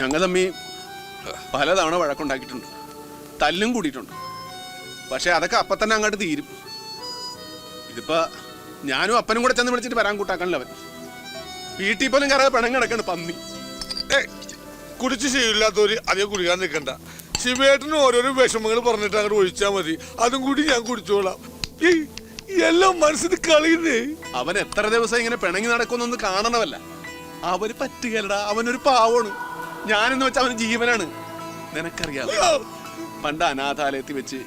ഞങ്ങൾ തമ്മി പലതവണ വഴക്കുണ്ടാക്കിയിട്ടുണ്ട്, തല്ലും കൂടിയിട്ടുണ്ട്. പക്ഷെ അതൊക്കെ അപ്പം തന്നെ അങ്ങോട്ട് തീരും. ഇതിപ്പോ ഞാനും അപ്പനും കൂടെ ചെന്ന് വിളിച്ചിട്ട് വരാൻ കൂട്ടാക്കണല്ലോ അവൻ. വീട്ടിൽ പോലും കയറാതെ പണം കിടക്കണ് പന്നി. കുടിച്ച് ശീലമില്ലാത്തവര് അധികം കുടിക്കാൻ നിൽക്കണ്ട. ശിവേട്ടന് ഓരോരോ വിഷമങ്ങൾ പറഞ്ഞിട്ട് അങ്ങോട്ട് ഒഴിച്ചാൽ മതി. അതും കൂടി ഞാൻ കുടിച്ചോളാം. എല്ലാം മനസ്സിൽ കളിയുന്നേ. അവൻ എത്ര ദിവസം ഇങ്ങനെ പിണങ്ങി നടക്കുന്നൊന്ന് കാണണമല്ല. അവന് പറ്റുകയല്ലടാ, അവനൊരു പാവമാണ്. ഞാനെന്ന് വെച്ചാൽ അവന് ജീവനാണ്. നിനക്കറിയാം, പണ്ട് അനാഥാലയത്തിൽ വെച്ച്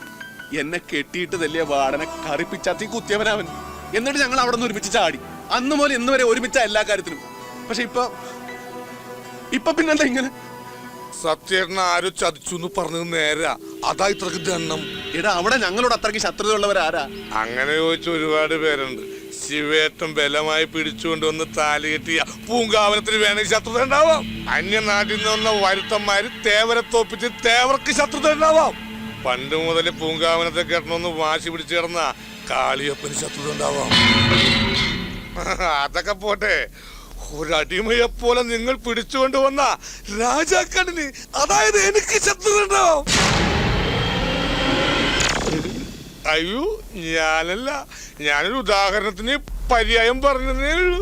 എന്നെ കെട്ടിയിട്ട് തല്ലിയ വാടനെ കറിപ്പിച്ചാത്തി കുത്തിയവനവൻ. എന്നിട്ട് ഞങ്ങൾ അവിടെ നിന്ന് ഒരുമിച്ച് ചാടി. അന്ന് മുതൽ ഇന്ന് വരെ ഒരുമിച്ച എല്ലാ കാര്യത്തിനും. പക്ഷെ ഇപ്പൊ പിന്നെന്താ ഇങ്ങനെ? സത്യേട്ടനെ ആരോ ചതിച്ചു എന്ന് പറഞ്ഞത് നേരാ. അതാ ഇത്രക്ക് ദണ്ണം. എടാ, അവിടെ ഞങ്ങളോട് അത്രയ്ക്ക് ശത്രുതയുള്ളവരാരാ? അങ്ങനെ ചോദിച്ച ഒരുപാട് പേരുണ്ട്. ശിവേട്ടൻ ബലമായി പിടിച്ചുകൊണ്ടുവന്ന് താലി കെട്ടിയ പൂങ്കാവനത്തിന് വേണമെങ്കിൽ ശത്രുത ഉണ്ടാവാം. അന്യനാട്ടിൽ നിന്ന് വന്ന വരുത്തന്മാര് തേവരെ തോപ്പിച്ച് തേവർക്ക് ശത്രുത ഉണ്ടാവാം. പണ്ട് മുതൽ പൂങ്കാവനത്തെ കെട്ടണമെന്ന് വാശി പിടിച്ചു കിടന്ന കാളിയപ്പന് ശത്രുത ഉണ്ടാവാം. അതൊക്കെ പോട്ടെ, ഒരടിമയെ പോലെ നിങ്ങൾ പിടിച്ചുകൊണ്ട് വന്ന രാജാക്കണ്ണിന്, അതായത് എനിക്ക് ശത്രുത ഉണ്ടാവും. അയ്യോ, ഞാനല്ല, ഞാനൊരു ഉദാഹരണത്തിന് പര്യായം പറഞ്ഞതേ ഉള്ളൂ.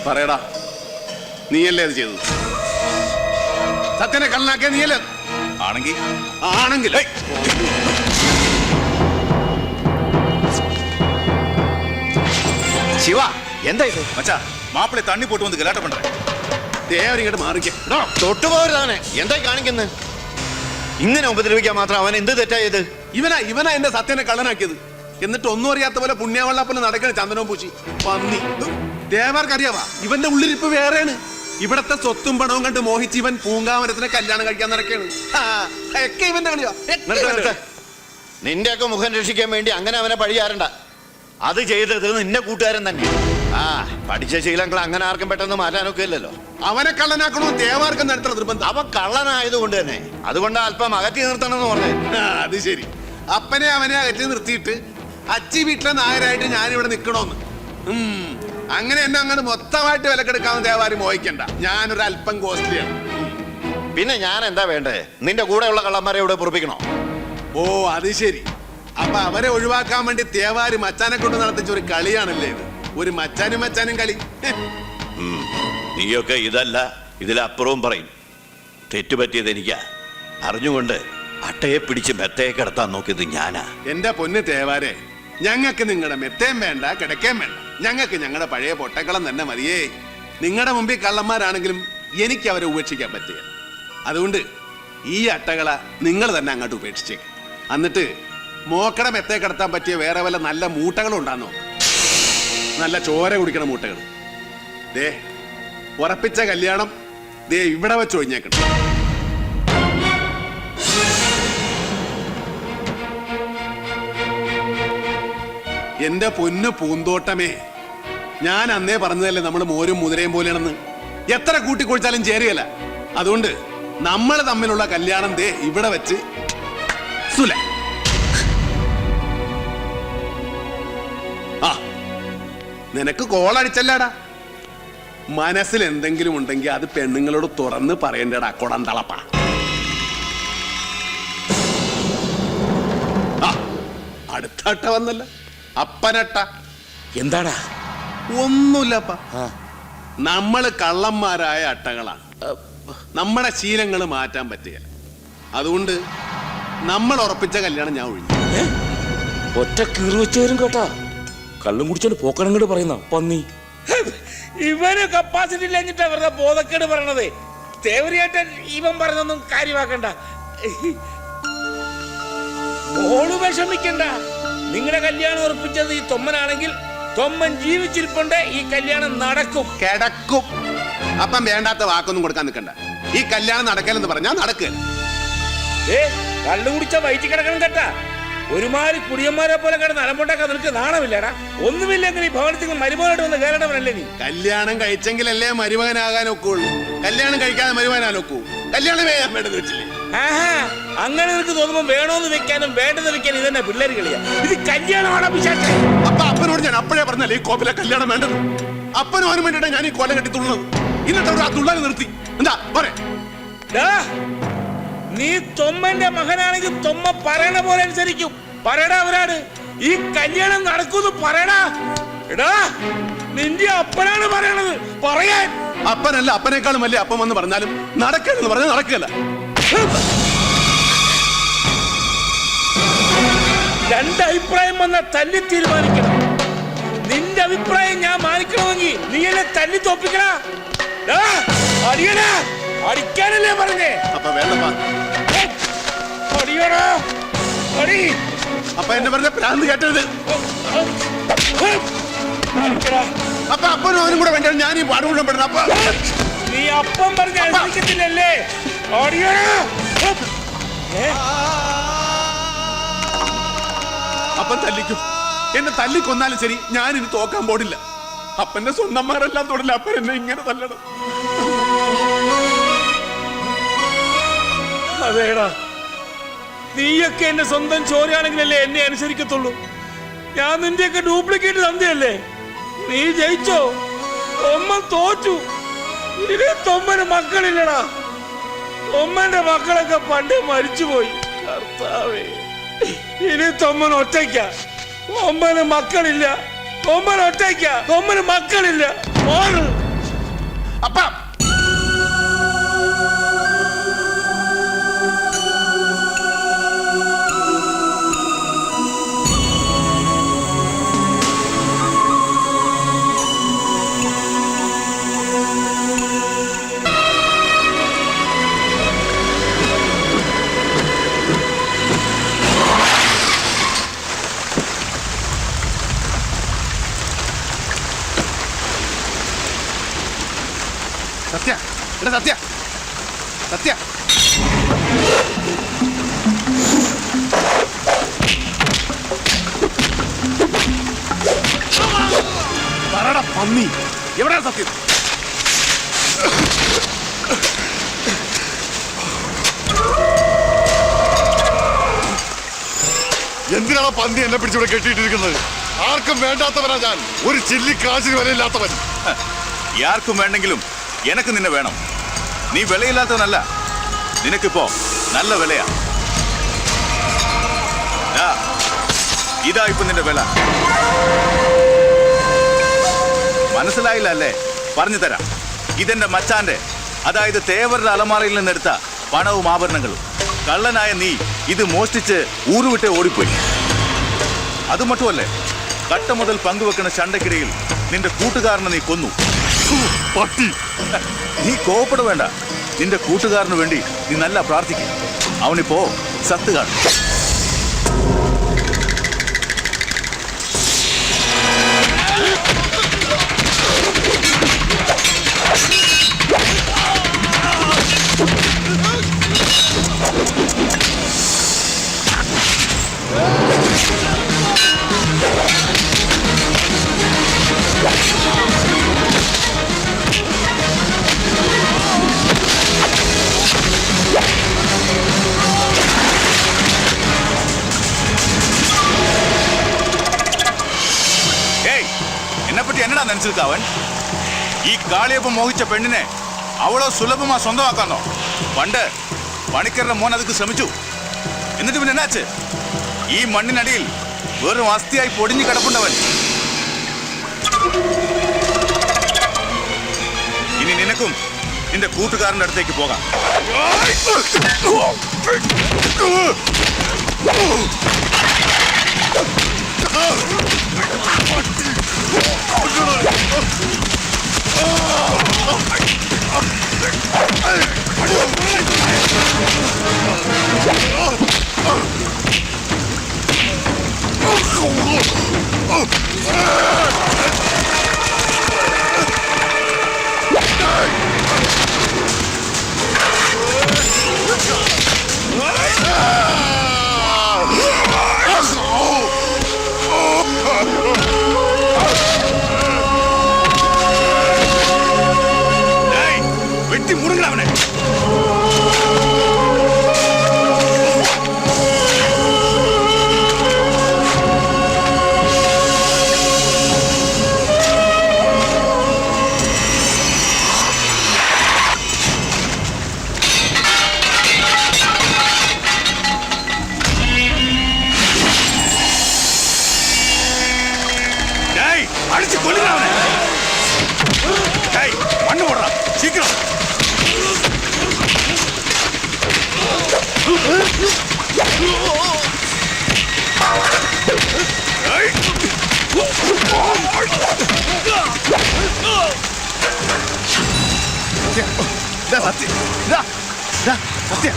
പറയടാ, നീയല്ലേ അത് ചെയ്തത്? സത്യനെ കള്ളനാക്കിയ നീയല്ലേ? ആണെങ്കിൽ ശിവ, എന്താ ഇത്? മച്ചാ, മാപ്പിളെ തണ്ണി പോട്ട് വന്ന് ഗലാട്ട പண்றேன். ദേവരിങ്ങോട്ട് മാറിക്കേ. തൊട്ടുപോകരുതാണ്. എന്തായി കാണിക്കുന്നത്? ഇങ്ങനെ ഉപദ്രവിക്കാൻ മാത്രം അവൻ എന്ത് തെറ്റായത്? ഇവനാ എന്റെ സത്യനെ കള്ളനാക്കിയത്. എന്നിട്ട് ഒന്നും അറിയാത്ത പോലെ പുണ്യാവള്ളാപ്പനെ നടക്കണ ചന്ദനവും പൂശി പന്നി. ദേവർക്കറിയാവാ, ഇവന്റെ ഉള്ളിലിപ്പ് വേറെയാണ്. ഇവിടത്തെ സ്വത്തും പണവും കണ്ട് മോഹിച്ച് ഇവൻ പൂങ്കാവനത്തിനെ കല്യാണം കഴിക്കാൻ നടക്കാണ്. ഇവന്റെ കളിയോ? നിന്റെയൊക്കെ മുഖം രക്ഷിക്കാൻ വേണ്ടി അങ്ങനെ അവനെ പഴിയാറണ്ട. അത് ചെയ്തത് നിന്റെ കൂട്ടുകാരൻ തന്നെ. പഠിച്ച ശീലങ്ങൾ അങ്ങനെ ആർക്കും പെട്ടെന്ന് മാറ്റാനൊക്കെ ഇല്ലല്ലോ. അവനെ കള്ളനാക്കണോ ദേവാർക്കും നടത്തണ നിർബന്ധം. അവൻ കള്ളനായതുകൊണ്ട് തന്നെ, അതുകൊണ്ട് അല്പം അകറ്റി നിർത്തണം എന്ന് പറഞ്ഞു. അത് ശരി. അപ്പനെ അവനെ അകറ്റി നിർത്തിയിട്ട് അച്ചി വീട്ടിലെ നായരായിട്ട് ഞാനിവിടെ നിൽക്കണോന്ന്. അങ്ങനെ എന്നെ അങ്ങനെ മൊത്തമായിട്ട് വിലക്കെടുക്കാവുന്ന ദേവാരി മോഹിക്കണ്ട. ഞാനൊരു അല്പം കോസ്റ്റ്ലിയാണ്. പിന്നെ ഞാൻ എന്താ വേണ്ടേ? നിന്റെ കൂടെയുള്ള കള്ളന്മാരെ ഇവിടെ പൊറപ്പിക്കണോ? ഓ, അത് ശരി. അപ്പൊ അവരെ ഒഴിവാക്കാൻ വേണ്ടി തേവാരി മച്ചാനെ കൊണ്ട് നടത്തിച്ച ഒരു കളിയാണല്ലേ ഇത്? ഒരു മച്ചാനും കളി. നീയൊക്കെ ഇതല്ല, ഇതിലപ്പുറവും പറയും. തെറ്റുപറ്റിയത് എനിക്കാ. അറിഞ്ഞുകൊണ്ട് അട്ടയെ പിടിച്ച് മെത്തയെ കിടത്താൻ നോക്കിയത് ഞാനാ. എന്റെ പൊന്ന് തേവാരെ, ഞങ്ങൾക്ക് നിങ്ങളുടെ മെത്തേം വേണ്ട, കിടക്കേം വേണ്ട. ഞങ്ങൾക്ക് ഞങ്ങളുടെ പഴയ പൊട്ടക്കളം തന്നെ മതിയേ. നിങ്ങളുടെ മുമ്പിൽ കള്ളന്മാരാണെങ്കിലും എനിക്ക് അവരെ ഉപേക്ഷിക്കാൻ പറ്റുക. അതുകൊണ്ട് ഈ അട്ടകള നിങ്ങൾ തന്നെ അങ്ങോട്ട് ഉപേക്ഷിച്ചേക്ക്. എന്നിട്ട് മോക്കട മെത്തേ കിടത്താൻ പറ്റിയ വേറെ വല്ല നല്ല മൂട്ടകളും ഉണ്ടാന്നോ? നല്ല ചോര കുടിക്കണ മൂട്ടകൾ. ദേ, ഉറപ്പിച്ച കല്യാണം ദേ ഇവിടെ വെച്ച് ഒഴിഞ്ഞേക്കണം. എന്റെ പൊന്നു പൂന്തോട്ടമേ, ഞാൻ അന്നേ പറഞ്ഞതല്ലേ നമ്മൾ മോരും മുതിരയും പോലെയാണെന്ന്. എത്ര കൂട്ടിക്കൊഴിച്ചാലും ചേരുകയല്ല. അതുകൊണ്ട് നമ്മൾ തമ്മിലുള്ള കല്യാണം ദേ ഇവിടെ വെച്ച് സുല. നിനക്ക് കോളടിച്ചല്ലാടാ. മനസ്സിൽ എന്തെങ്കിലും ഉണ്ടെങ്കിൽ അത് പെണ്ണുങ്ങളോട് തുറന്ന് പറയണ്ടടാ കൊടന്തളപ്പ. അടുത്ത അട്ട വന്നല്ല, അപ്പനട്ട. എന്താടാ? ഒന്നുമില്ലപ്പ. നമ്മള് കള്ളന്മാരായ അട്ടകളാണ്. നമ്മുടെ ശീലങ്ങൾ മാറ്റാൻ പറ്റുക. അതുകൊണ്ട് നമ്മൾ ഉറപ്പിച്ച കല്യാണം ഞാൻ ഒഴിഞ്ഞു. ഒറ്റ കീറി വെച്ചവരും കേട്ടാ. കള്ളും കുടിച്ചോണ്ട് പോക്കണങ്ങോട് പറയുന്ന പന്നി. ഇവന് കപ്പാസിറ്റി ഇല്ലെന്നിട്ടാ വെറുതെ ബോധക്കേട് പറയണത്. തേവരിയായിട്ട് ഇവൻ പറഞ്ഞൊന്നും കാര്യമാക്കണ്ട. ഓള് വിഷമിക്കണ്ട. നിങ്ങളുടെ കല്യാണം ഉറപ്പിച്ചത് ഈ തൊമ്മനാണെങ്കിൽ തൊമ്മൻ ജീവിച്ചിരിപ്പുണ്ട്. ഈ കല്യാണം നടക്കും. കിടക്കും. അപ്പം വേണ്ടാത്ത വാക്കൊന്നും കൊടുക്കാൻ നിൽക്കണ്ട. ഈ കല്യാണം നടക്കലെന്ന് പറഞ്ഞാൽ നടക്കുക. കള്ളു കുടിച്ച വയറ്റി കിടക്കണം കേട്ടാ. ഒരുമാതിരി കുടിയന്മാരെ പോലെ കിടന്ന് അലമ്പുണ്ടാക്കാൻ നിനക്ക് നാണമില്ലടാ. ഒന്നുമില്ലെങ്കിൽ ഈ ഭവനത്തിൽ മരുമകനായിട്ട് വന്ന് കയറേണ്ടവനല്ലേ നീ? കല്യാണം കഴിച്ചെങ്കിലല്ലേ മരുമകനാകാൻ ഒക്കുള്ളൂ. കല്യാണം കഴിക്കാതെ മരുമകനാൻ ഒക്കൂ? കല്യാണം വേഗം വേണ്ടത് വെച്ചില്ലേ? ആഹാ, അങ്ങനെ നിനക്ക് തോന്നുമ്പോ വേണോന്ന് വെക്കാനും വേണ്ടെന്ന് വെക്കാനും ഇതെന്നെ പിള്ളേര് കളിയാ. ഇത് കല്യാണമാണോ പിശാചേ? അപ്പൊ അപ്പനോട് ഞാൻ അപ്പോഴേ പറഞ്ഞല്ലേ ഈ കോപ്പിലെ കല്യാണം വേണ്ടത്. അപ്പനും അവനും വേണ്ടിയിട്ടാണ് ഞാൻ ഈ കൊല കെട്ടി തുള്ളത്. ഇന്നത്തെ ആ തുള്ളാൻ നിർത്തി. എന്താ പറ? നീ തൊമ്മന്റെ മകനാണെങ്കിൽ തൊമ്മ പറയണ പോലെ അനുസരിക്കും. പറയടാ അവരാട്, ഈ കല്യാണം നടക്കുന്നു പറയടാ. എടാ, നിന്റെ അപ്പനാണ് പറയണത്, പറയാൻ. അപ്പനല്ല, അപ്പനേക്കാളും വലിയ അപ്പം എന്ന് പറഞ്ഞാലും നടക്കരുതെന്ന് പറഞ്ഞാൽ നടക്കല്ല. രണ്ട് അഭിപ്രായം വന്നാൽ തല്ലി തീരുമാനിക്കണം. നിന്റെ അഭിപ്രായം ഞാൻ മാനിക്കണമെങ്കിൽ നീ എന്നെ തല്ലി തോപ്പിക്കടാ. അടിയടാ, അടിക്കാനല്ലേ പറഞ്ഞേ? അപ്പൊ വേണ്ടപ്പാ, അടിയടാ, അടി. അപ്പൊ എന്നെ പറഞ്ഞ പ്രാന്ത് കേട്ടത്. അപ്പൊ അപ്പനും അവനും കൂടെ വേണ്ട ഞാൻ ഈ പാട് മുഴുവൻ പെടുന്ന. അപ്പൊ നീ അപ്പം പറഞ്ഞ അനുസരിക്കത്തില്ലല്ലേ? അടിയടാ. അപ്പൻ തല്ലിക്കും, എന്നെ തല്ലിക്കൊന്നാലും ശരി, ഞാൻ ഇനി തോക്കാൻ പോടില്ല. അപ്പന്റെ സ്വന്തന്മാരെല്ലാം തൊടില്ല, അപ്പൻ എന്നെ ഇങ്ങനെ തല്ലണം. അതേടാ, നീയൊക്കെ എന്റെ സ്വന്തം ചോരയാണെങ്കിലല്ലേ എന്നെ അനുസരിക്കത്തുള്ളൂ. ഞാൻ നിന്റെയൊക്കെ ഡ്യൂപ്ലിക്കേറ്റ് തന്നെയല്ലേ? നീ ജയിച്ചോ? തൊമ്മൻ തോറ്റു. ഇനി തൊമ്മന് മക്കളില്ലടാ. തൊമ്മന്റെ മക്കളൊക്കെ പണ്ടേ മരിച്ചുപോയി. കർത്താവേ, ഇനി തൊമ്മൻ ഒറ്റയ്ക്ക. തൊമ്മന് മക്കളില്ല. തൊമ്മൻ ഒറ്റയ്ക്ക. തൊമ്മന് മക്കളില്ല. അപ്പ സത്യ, എടാ സത്യ, സത്യ. പറടാ പന്നി, എവിടെയാ സത്യം? എന്തിനാണ് പന്നി എന്നെ പിടിച്ചിവിടെ കെട്ടിയിട്ടിരിക്കുന്നത്? ആർക്കും വേണ്ടാത്തവനാ ഞാൻ, ഒരു ചില്ലി കാശിന് വിലയില്ലാത്തവൻ. ആർക്കും വേണ്ടെങ്കിലും എനക്ക് നിന്നെ വേണം. നീ വിലയില്ലാത്തവനല്ല, നിനക്കിപ്പോ നല്ല വിലയാ. ഇതാ ഇപ്പൊ നിന്റെ വില. മനസ്സിലായില്ല അല്ലേ? പറഞ്ഞു തരാം. ഇതെന്റെ മച്ചാന്റെ, അതായത് തേവരുടെ അലമാറയിൽ നിന്നെടുത്ത പണവും ആഭരണങ്ങളും. കള്ളനായ നീ ഇത് മോഷ്ടിച്ച് ഊരുവിട്ട് ഓടിപ്പോയി. അത് മറ്റുമല്ലേ, കട്ട മുതൽ പങ്കുവെക്കുന്ന ചണ്ടക്കിടയിൽ നിന്റെ കൂട്ടുകാരനെ നീ കൊന്നു. പട്ടി, നീ കോപ്പട വേണ്ട. നിന്റെ കൂട്ടുകാരന് വേണ്ടി നീ നല്ല പ്രാർത്ഥിക്കും. അവനിപ്പോ സത്ത് കാണും. എന്നെപ്പറ്റി എന്നടാ നനച്ചിരിക്കാവൻ? ഈ കാളിയപ്പം മോഹിച്ച പെണ്ണിനെ അവളോ സുലഭമാ സ്വന്തമാക്കാന്നോ? പണ്ട് പണിക്കരുടെ മോൻ അതൊക്കെ ശ്രമിച്ചു. എന്നിട്ട് പിന്നെ എന്നാച്ച്? ഈ മണ്ണിനടിയിൽ വെറും അസ്ഥിയായി പൊടിഞ്ഞു കിടപ്പുണ്ടവൻ. ഇനി നിനക്കും നിന്റെ കൂട്ടുകാരന്റെ അടുത്തേക്ക് പോകാം. കുത്തി മുറുങ്ങണവനെ. അടിച്ചു കൊല്ലുന്നവനെ. മണ്ണ് പോടാ ശീഘ്രം. സത്യം സത്യം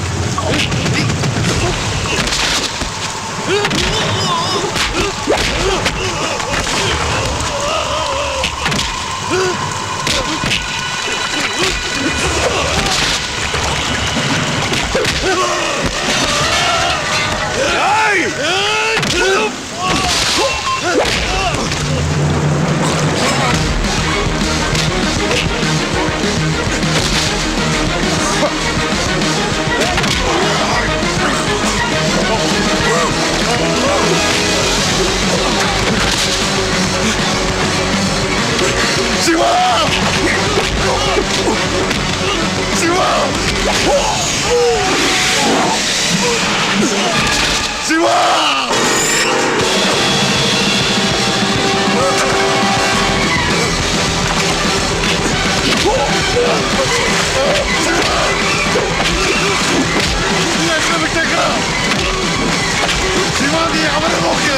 ശിവാനി അവരെ നോക്ക്.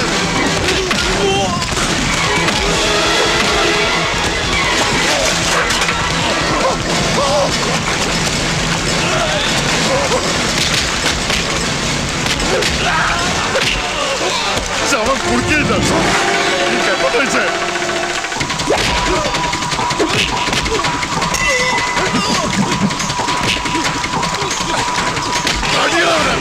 ശവം കുടിക്കില്ല. ഈ കെട്ടഴിച്ചേ അടിയണവനെ.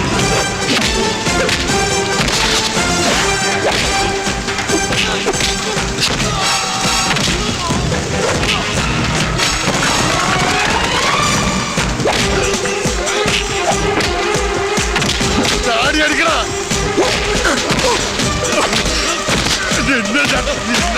ചാടി അടിക്കണ. നിന്നെ